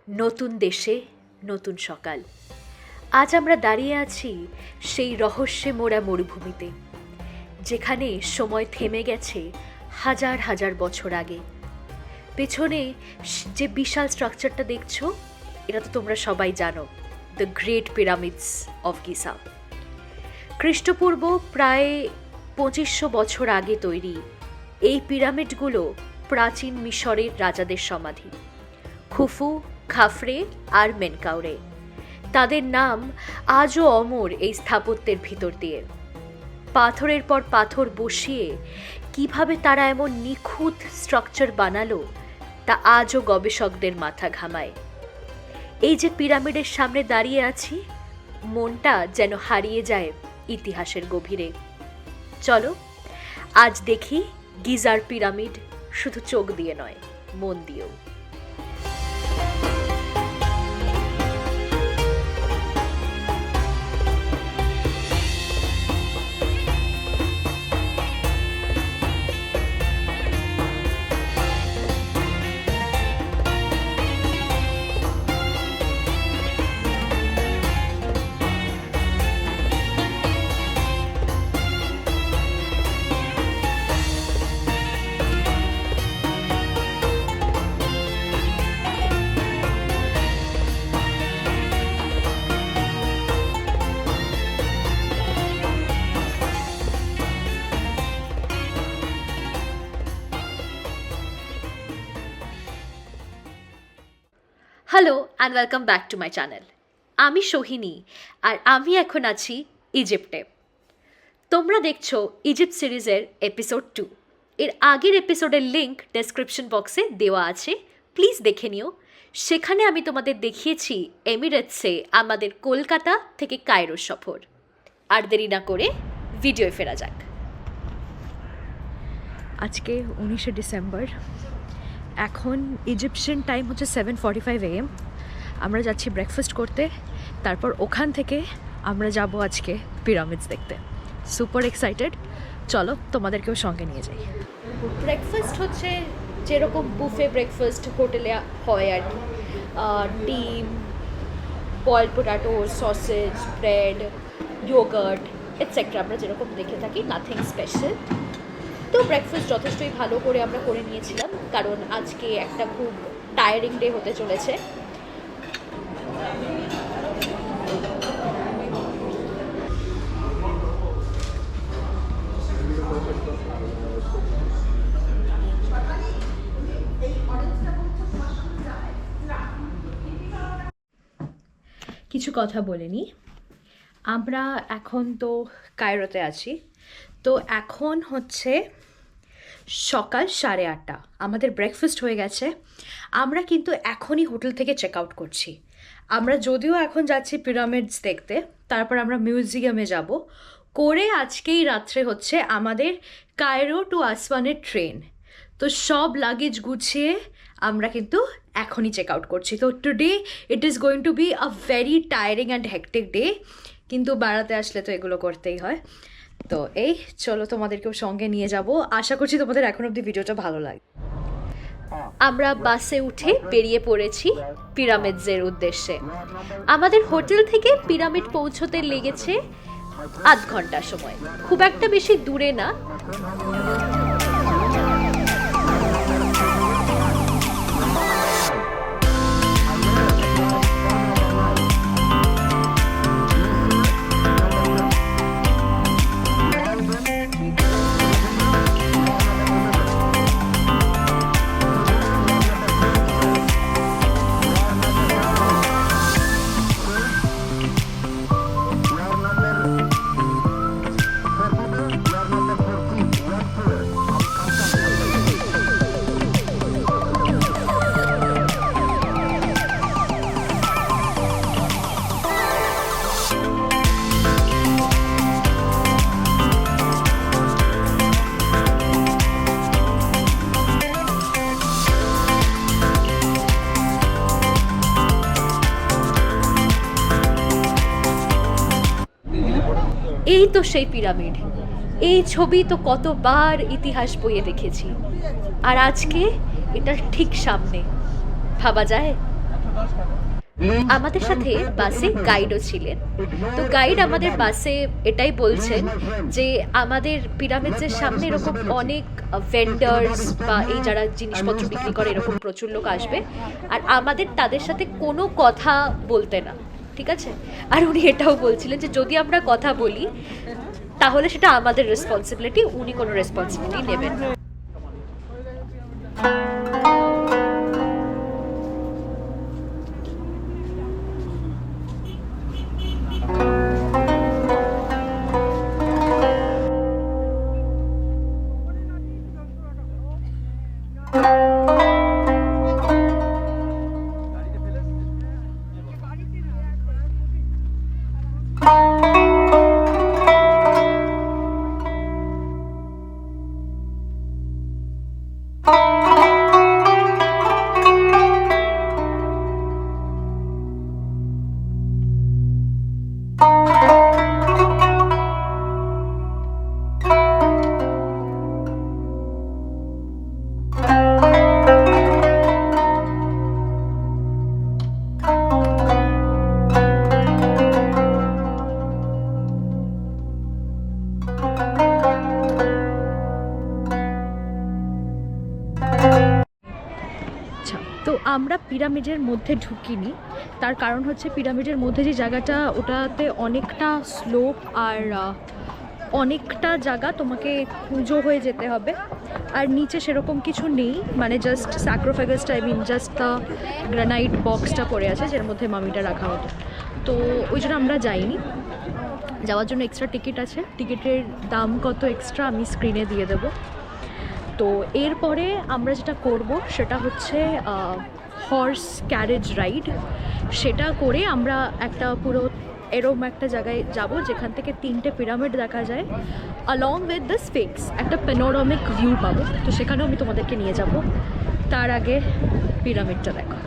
নতুন দেশে নতুন সকাল। আজ আমরা দাঁড়িয়ে আছি সেই রহস্যে মোড়া মরুভূমিতে, যেখানে সময় থেমে গেছে হাজার হাজার বছর আগে। পেছনে যে বিশাল স্ট্রাকচারটা দেখছো, এটা তো তোমরা সবাই জানো, the great pyramids of Giza. খ্রিস্টপূর্ব প্রায় 2500 বছর আগে তৈরি এই পিরামিডগুলো প্রাচীন মিশরের রাজাদের সমাধি, খুফু, খাফরে আর মেনকাউরে। তাদের নাম আজও অমর এই স্থাপত্যের ভিতর দিয়ে। পাথরের পর পাথর বসিয়ে কিভাবে তারা এমন নিখুঁত স্ট্রাকচার বানালো তা আজও গবেষকদের মাথা ঘামায়। এই যে পিরামিডের সামনে দাঁড়িয়ে আছি, মনটা যেন হারিয়ে যায় ইতিহাসের গভীরে। চলো আজ দেখি গিজার পিরামিড, শুধু চোখ দিয়ে নয়, মন দিয়েও। Hello and welcome back to my channel. আমি সোহিনী, আর আমি এখন আছি ইজিপ্টে। তোমরা দেখছো ইজিপ্ট সিরিজের এপিসোড 2। এর আগের এপিসোডের লিঙ্ক ডেসক্রিপশন বক্সে দেওয়া আছে, প্লিজ দেখে নিও। সেখানে আমি তোমাদের দেখিয়েছি এমিরেটসে আমাদের কলকাতা থেকে কায়রো সফর। আর দেরি না করে ভিডিওয় ফেরা যাক। আজকে 19শে ডিসেম্বর, এখন ইজিপশিয়ান টাইম হচ্ছে 7:45 AM। আমরা যাচ্ছি ব্রেকফাস্ট করতে, তারপর ওখান থেকে আমরা যাব আজকে পিরামিডস দেখতে। সুপার এক্সাইটেড, চলো তোমাদেরকেও সঙ্গে নিয়ে যাই। ব্রেকফাস্ট হচ্ছে যেরকম বুফে ব্রেকফাস্ট হোটেলে হয় আর কি, ডিম, boiled পোটাটো, sausage, bread, yogurt etcetera, আমরা যেরকম দেখে থাকি, নাথিং স্পেশাল। তো ব্রেকফাস্ট যথেষ্টই ভালো করে আমরা করে নিয়েছিলাম, কারণ আজকে একটা খুব টায়ারিং ডে হতে চলেছে। কিছু কথা বলে নিই। আমরা এখন তো কায়রোতে আছি, তো এখন হচ্ছে সকাল 8:30। আমাদের ব্রেকফাস্ট হয়ে গেছে। আমরা কিন্তু এখনই হোটেল থেকে চেক আউট করছি। আমরা যদিও এখন যাচ্ছি পিরামিডস দেখতে, তারপর আমরা মিউজিয়ামে যাব, করে আজকেই রাত্রে হচ্ছে আমাদের কায়রো টু আসওয়ানের ট্রেন। তো সব লাগেজ গুছিয়ে আমরা কিন্তু এখনই চেক আউট করছি। তো today it is going to be a very tiring and hectic day, কিন্তু বেড়াতে আসলে তো এগুলো করতেই হয়। তো এই চলো তোমাদেরকেও সঙ্গে নিয়ে যাব। আশা করছি তোমাদের এখন অবধি ভিডিওটা ভালো লাগে। আমরা বাসে উঠে বেরিয়ে পড়েছি পিরামিডসের উদ্দেশ্যে। আমাদের হোটেল থেকে পিরামিড পৌঁছতে লেগেছে আধ ঘন্টা সময়, খুব একটা বেশি দূরে না। এই তো সেই পিরামিড। এই ছবি তো কতবার ইতিহাস বইয়ে দেখেছি, আর আজকে এটা ঠিক সামনে। ভাবা যায়। আমাদের সাথে বাসে গাইডও ছিলেন। তো গাইড আমাদের বাসে এটাই বলছেন যে আমাদের পিরামিডের সামনে এরকম অনেক ভেন্ডার্স বা এই যারা জিনিসপত্র বিক্রি করে এরকম প্রচুর লোক আসবে, আর আমাদের তাদের সাথে কোনো কথা বলতে না, ঠিক আছে? আর উনি এটাও বলছিলেন যে যদি আমরা কথা বলি তাহলে সেটা আমাদের রেসপন্সিবিলিটি, উনি কোনো রেসপন্সিবিলিটি নেবেন না। তো আমরা পিরামিডের মধ্যে ঢুকিনি, তার কারণ হচ্ছে পিরামিডের মধ্যে যে জায়গাটা ওটাতে অনেকটা স্লোপ আর অনেকটা জায়গা তোমাকে পুজো হয়ে যেতে হবে, আর নিচে সেরকম কিছু নেই, মানে জাস্ট স্যাক্রিফাইসটা I mean just the granite বক্সটা পড়ে আছে যার মধ্যে মামিটা রাখা হতো। তো ওই জন্য আমরা যাইনি। যাওয়ার জন্য এক্সট্রা টিকিট আছে, টিকিটের দাম কত এক্সট্রা আমি স্ক্রিনে দিয়ে দেবো। তো এরপরে আমরা যেটা করব সেটা হচ্ছে হর্স ক্যারেজ রাইড। সেটা করে আমরা একটা পুরো এরম একটা জায়গায় যাব যেখান থেকে 3টে পিরামিড দেখা যায়, অলং উইথ দ্য স্ফিংক্স, একটা প্যানোরামিক ভিউ পাবো। তো সেখানেও আমি তোমাদেরকে নিয়ে যাব। তার আগে পিরামিডটা দেখো।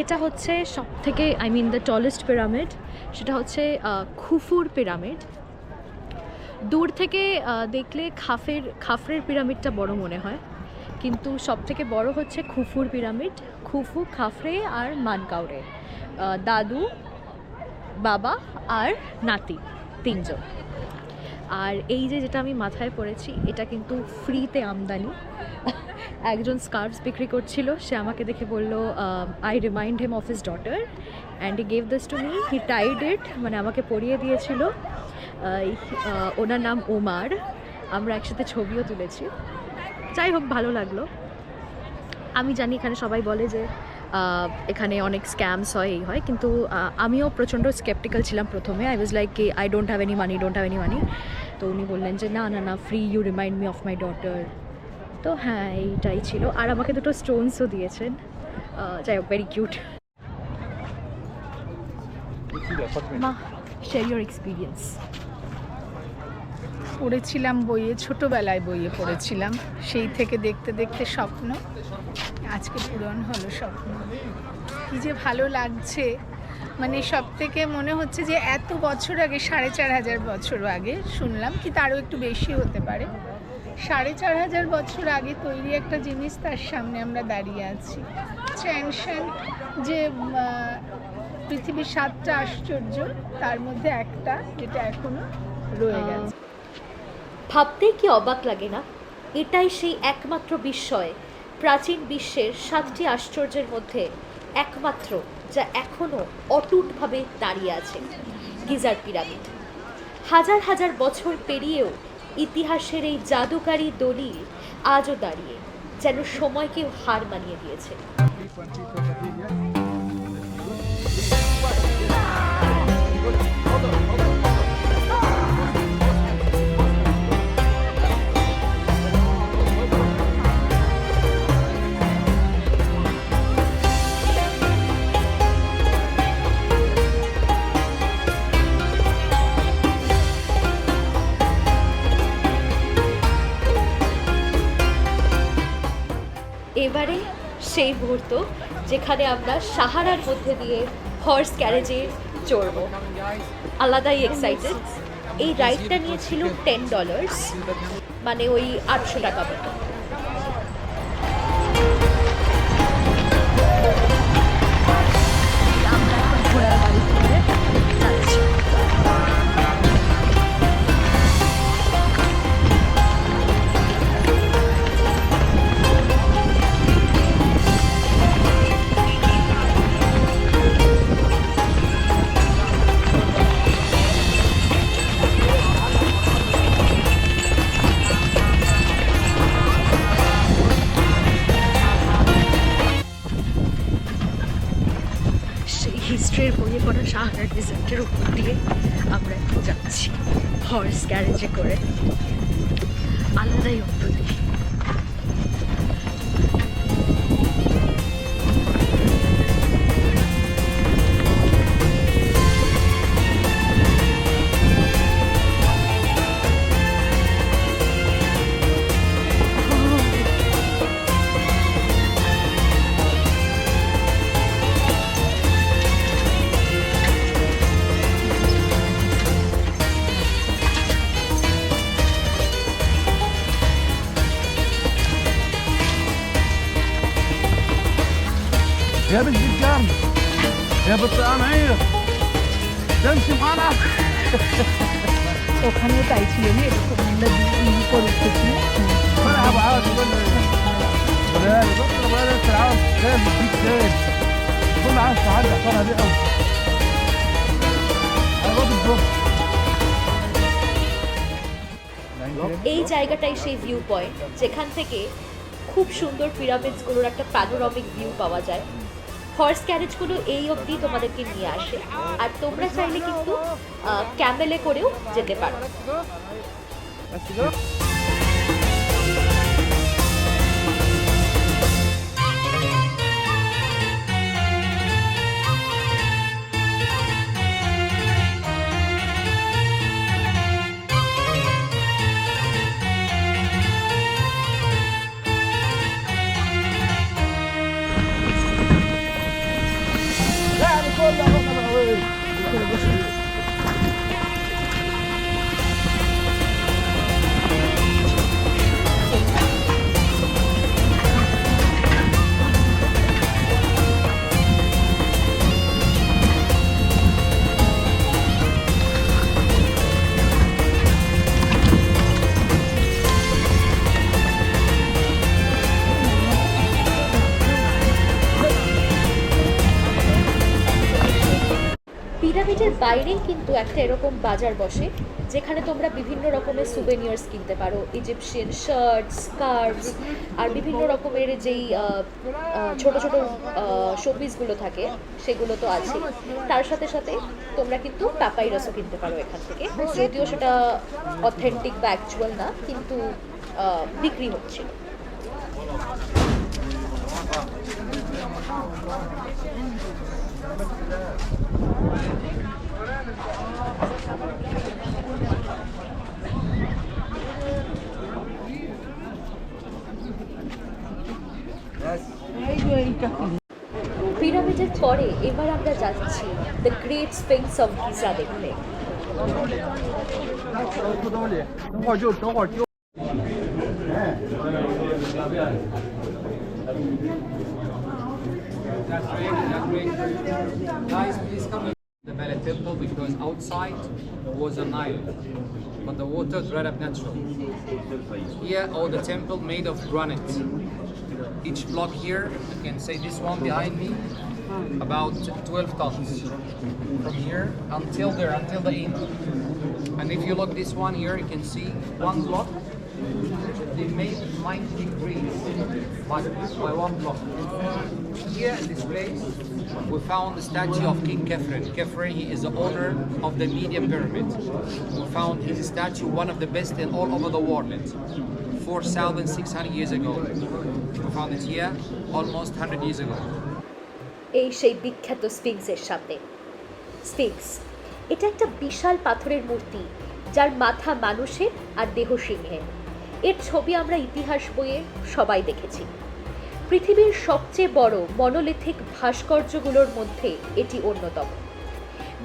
এটা হচ্ছে সব থেকে I mean the tallest pyramid, সেটা হচ্ছে খুফুর পিরামিড। দূর থেকে দেখলে খাফরের পিরামিডটা বড় মনে হয়, কিন্তু সব থেকে বড় হচ্ছে খুফুর পিরামিড। খুফু, খাফরে আর মানকাউরে, দাদু, বাবা আর নাতি, 3জন। আর এই যেটা আমি মাথায় পরেছি এটা কিন্তু ফ্রিতে আমদানি। একজন স্কার্ফস বিক্রি করছিল, সে আমাকে দেখে বললো I remind him of his daughter and he gave this to me, he tied it, মানে আমাকে পরিয়ে দিয়েছিল। ওনার নাম ওমার, আমরা একসাথে ছবিও তুলেছি। যাই হোক, ভালো লাগলো। আমি জানি এখানে সবাই বলে যে এখানে অনেক স্ক্যামস হয়, এই হয়, কিন্তু আমিও প্রচণ্ড স্কেপটিক্যাল ছিলাম প্রথমে। আই ওয়াজ লাইক কি I don't have any money. তো উনি বললেন যে না না না, free, you remind me of my daughter. তো হ্যাঁ, এইটাই ছিল। আর আমাকে দুটো স্টোনসও দিয়েছেন। যাই হোক, ভেরি কিউট। মা, শেয়ার ইউর এক্সপিরিয়েন্স। পড়েছিলাম বইয়ে, ছোটোবেলায় বইয়ে পড়েছিলাম, সেই থেকে দেখতে দেখতে স্বপ্ন আজকে পূরণ হলো। স্বপ্ন কী যে ভালো লাগছে, মানে সব থেকে মনে হচ্ছে যে এত বছর আগে, 4500 বছর আগে শুনলাম, কি তারও একটু বেশি হতে পারে, 4500 বছর আগে তৈরি একটা জিনিস, তার সামনে আমরা দাঁড়িয়ে আছি। অ্যানশিয়েন্ট যে পৃথিবীর 7টা আশ্চর্য, তার মধ্যে একটা যেটা এখনো রয়ে গেছে। ভাবতেই কি অবাক লাগে না? এটাই সেই একমাত্র বিস্ময়, প্রাচীন বিশ্বের 7টি আশ্চর্যের মধ্যে একমাত্র যা এখনও অটুটভাবে দাঁড়িয়ে আছে, গিজার পিরামিড। হাজার হাজার বছর পেরিয়েও ইতিহাসের এই জাদুকারী দলিল আজও দাঁড়িয়ে, যেন সময়কেও হার মানিয়ে দিয়েছে। সেই মুহূর্ত যেখানে আমরা সাহারার মধ্যে দিয়ে হর্স ক্যারেজে চড়বো। আলাদাই এক্সাইটেড। এই রাইডটা নিয়েছিল $10, মানে ওই 800 টাকা মতো। সেই হিস্ট্রির বইয়ে পড়া সাহারা ডেজার্টের উপর দিয়ে আমরা এখন যাচ্ছি হর্স ক্যারেজে করে। আলাদাই অনুভূতি। يا بنت الجنة يا بالطعام عير تمشي معنا ওখানেও তাই ছিল না, এরকম আমরা করে উঠেছি। مرحبا عادي ولا ولا بطل ولا تعاون خير بديك خير كل عايز تعدي احضرها دي قوي انا برضه الظهر এই জায়গাটাই সেই ভিউ পয়েন্ট যেখান থেকে খুব সুন্দর পিরামিডসগুলোর একটা প্যানোরামিক ভিউ পাওয়া যায়। হর্স ক্যারেজগুলো এই অবধি তোমাদেরকে নিয়ে আসে, আর তোমরা চাইলে কিন্তু ক্যামেলে করেও যেতে পারো। يعني كل رقم وين পিরামিডের বাইরেই কিন্তু একটা এরকম বাজার বসে যেখানে তোমরা বিভিন্ন রকমের সুভেনিয়ার্স কিনতে পারো, ইজিপশিয়ান শার্ট, স্কার্ফস, আর বিভিন্ন রকমের যেই ছোট ছোট শোপিসগুলো থাকে সেগুলো তো আছে। তার সাথে সাথে তোমরা কিন্তু প্যাপাইরাসও কিনতে পারো এখান থেকে, যদিও সেটা অথেন্টিক বা অ্যাকচুয়াল না, কিন্তু বিক্রি হচ্ছিল। পিরামিডের পরে এবার আমরা যাচ্ছি the great Sphinx of Giza দেখতে। Guys, please come in the Mele Temple because outside was a Nile, but the water dried up naturally. Here, all the temple made of granite. Each block here, you can say this one behind me, about 12 tons. From here until there, until the end. And if you look this one here, you can see one block. They made 90 degrees by one block. Here in this place, we found the statue of King Khafre. Khafre, he is the owner of the Media Pyramid. We found his statue one of the best in all over the world. 4,600 years ago. We found it here almost 100 years ago. এই সেই বিখ্যাত স্ফিংসের সাথে। Sphinx এটা একটা বিশাল পাথরের মূর্তি যার মাথা মানুষের আর দেহ সিংহের। এর ছবি আমরা ইতিহাস বইয়ে সবাই দেখেছি। পৃথিবীর সবচেয়ে বড় মনোলিথিক ভাস্কর্যগুলোর মধ্যে এটি অন্যতম।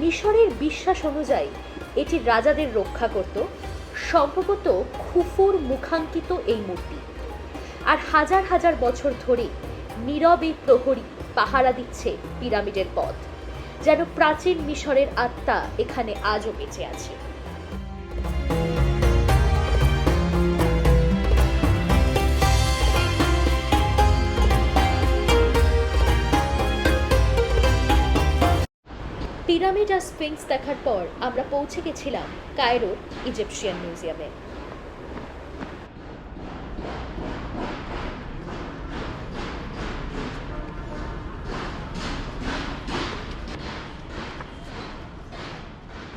মিশরের বিশ্বাস অনুযায়ী এটি রাজাদের রক্ষা করত। সম্ভবত খুফুর মুখাঙ্কিত এই মূর্তি, আর হাজার হাজার বছর ধরে নীরবে প্রহরী পাহারা দিচ্ছে পিরামিডের পথ, যেন প্রাচীন মিশরের আত্মা এখানে আজও বেঁচে আছে। পিরামিড আর স্ফিংস দেখার পর আমরা পৌঁছে গেছিলাম কায়রোর ইজিপশিয়ান মিউজিয়ামে।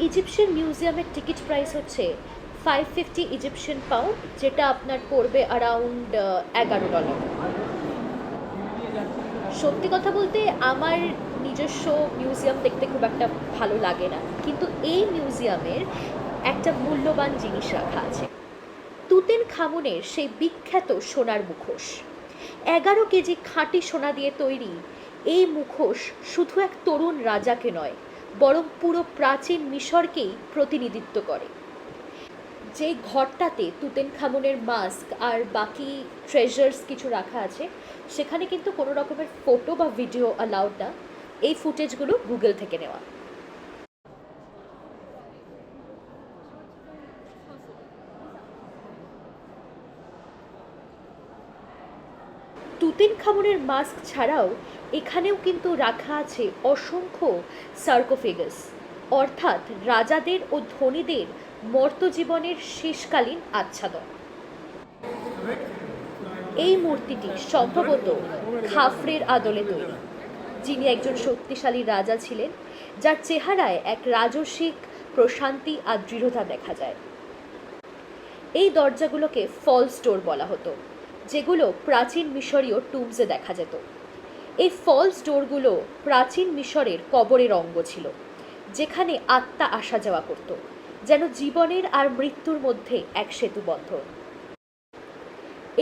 ইজিপশিয়ান মিউজিয়ামের টিকিট প্রাইস হচ্ছে 550 ইজিপশিয়ান পাউন্ড, যেটা আপনার পড়বে অ্যারাউন্ড $11। সত্যি কথা বলতে আমার নিজস্ব মিউজিয়াম দেখতে খুব একটা ভালো লাগে না, কিন্তু এই মিউজিয়ামের একটা মূল্যবান জিনিস রাখা আছে। তুতেনখামুনের সেই বিখ্যাত সোনার মুখোশ, 11 কেজি খাঁটি সোনা দিয়ে তৈরি এই মুখোশ শুধু এক তরুণ রাজাকে নয়, বরং পুরো প্রাচীন মিশরকেই প্রতিনিধিত্ব করে। যে ঘরটাতে তুতেনখামুনের মাস্ক আর বাকি ট্রেজার্স কিছু রাখা আছে, সেখানে কিন্তু কোনো রকমের ফটো বা ভিডিও অ্যালাউড না। এই ফুটেজগুলো গুগল থেকে নেওয়া। তুতেনখামুনের মাস্ক ছাড়াও এখানেও কিন্তু রাখা আছে অসংখ্য সার্কোফেগাস, অর্থাৎ রাজাদের ও ধনীদের মর্ত্যজীবনের শেষকালীন আচ্ছাদন। এই মূর্তিটি সম্ভবত খাফরের আদলে তৈরি, যিনি একজন শক্তিশালী রাজা ছিলেন, যার চেহারায় এক রাজসিক প্রশান্তি আর দৃঢ়তা দেখা যায়। এই দরজাগুলোকে ফলস ডোর বলা হতো, যেগুলো প্রাচীন মিশরীয় টুমসে দেখা যেত। এই ফলস ডোরগুলো প্রাচীন মিশরের কবরের অঙ্গ ছিল, যেখানে আত্মা আসা যাওয়া করত, যেন জীবনের আর মৃত্যুর মধ্যে এক সেতু বন্ধন।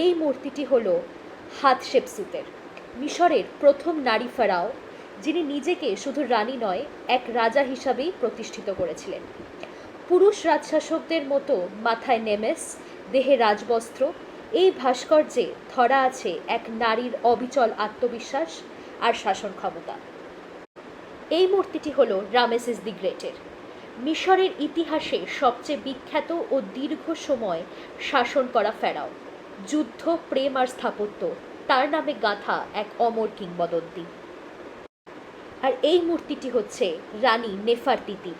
এই মূর্তিটি হল হাতশেপসুতের, মিশরের প্রথম নারী ফারাও, যিনি নিজেকে শুধু রানী নয়, এক রাজা হিসাবেই প্রতিষ্ঠিত করেছিলেন। পুরুষ রাজশাসকদের মতো মাথায় নেমেস, দেহে রাজবস্ত্র, এই ভাস্কর্যে ধরা আছে এক নারীর অবিচল আত্মবিশ্বাস আর শাসন ক্ষমতা। এই মূর্তিটি হল রামেসেস দি গ্রেটের, মিশরের ইতিহাসে সবচেয়ে বিখ্যাত ও দীর্ঘ সময় শাসন করা ফেরাও। যুদ্ধ, প্রেম আর স্থাপত্য তার নামে গাঁথা এক অমর কিংবদন্তি। আর এই মূর্তিটি হচ্ছে রানী নেফারতিতির,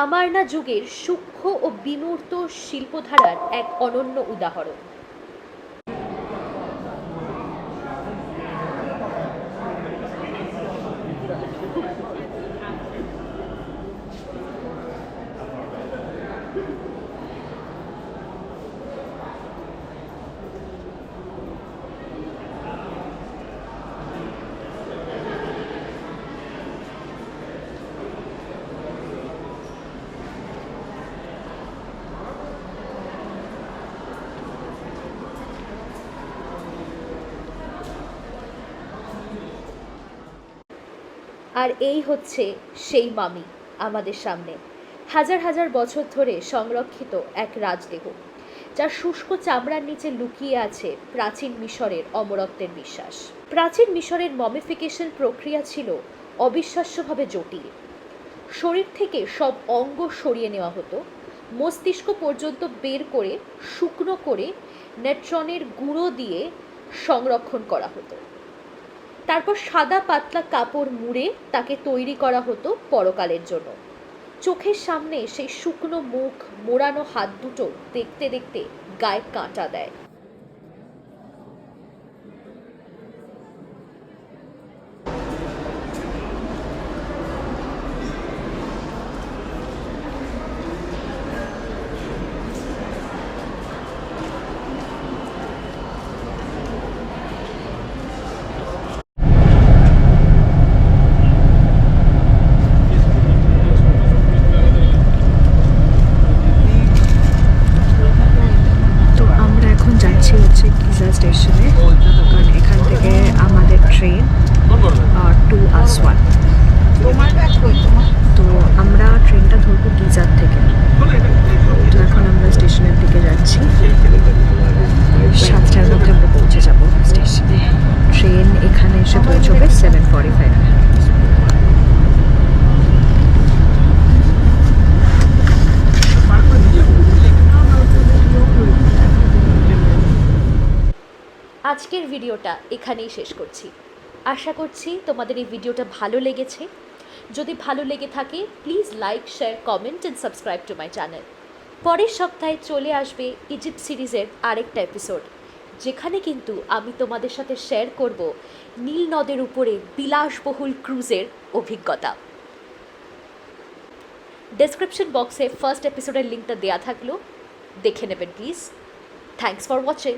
আমারনা যুগের সূক্ষ্ম ও বিমূর্ত শিল্পধারার এক অনন্য উদাহরণ। আর এই হচ্ছে সেই মামি আমাদের সামনে, হাজার হাজার বছর ধরে সংরক্ষিত এক রাজদেহ, যার শুষ্ক চামড়ার নিচে লুকিয়ে আছে প্রাচীন মিশরের অমরত্বের বিশ্বাস। প্রাচীন মিশরের মমিফিকেশন প্রক্রিয়া ছিল অবিশ্বাস্যভাবে জটিল। শরীর থেকে সব অঙ্গ সরিয়ে নেওয়া হতো, মস্তিষ্ক পর্যন্ত বের করে শুকনো করে নেট্রনের গুঁড়ো দিয়ে সংরক্ষণ করা হতো। তারপর সাদা পাতলা কাপড় মুড়ে তাকে তৈরি করা হতো পরকালের জন্য। চোখের সামনে সেই শুকনো মুখ, মোড়ানো হাত দুটো দেখতে দেখতে গায়ে কাঁটা দেয়। 1। তো আমরা ট্রেনটা ধরবো গিজার থেকে। তো এখন আমরা স্টেশনের দিকে যাচ্ছি, 7টার মধ্যে আমরা পৌঁছে যাব স্টেশনে। ট্রেন এখানে এসে পৌঁছবে 7:45। আজকের ভিডিওটা এখানেই শেষ করছি। আশা করছি তোমাদের এই ভিডিওটা ভালো লেগেছে। যদি ভালো লেগে থাকে please like, share, comment and subscribe to my channel. পরের সপ্তাহে চলে আসবে ইজিপ্ট সিরিজের আরেকটা এপিসোড, যেখানে কিন্তু আমি তোমাদের সাথে শেয়ার করব নীল নদের উপরে বিলাসবহুল ক্রুজের অভিজ্ঞতা। ডেসক্রিপশন বক্সে ফার্স্ট এপিসোডের লিঙ্কটা দেওয়া থাকলো, দেখে নেবেন প্লিজ। Thanks for watching.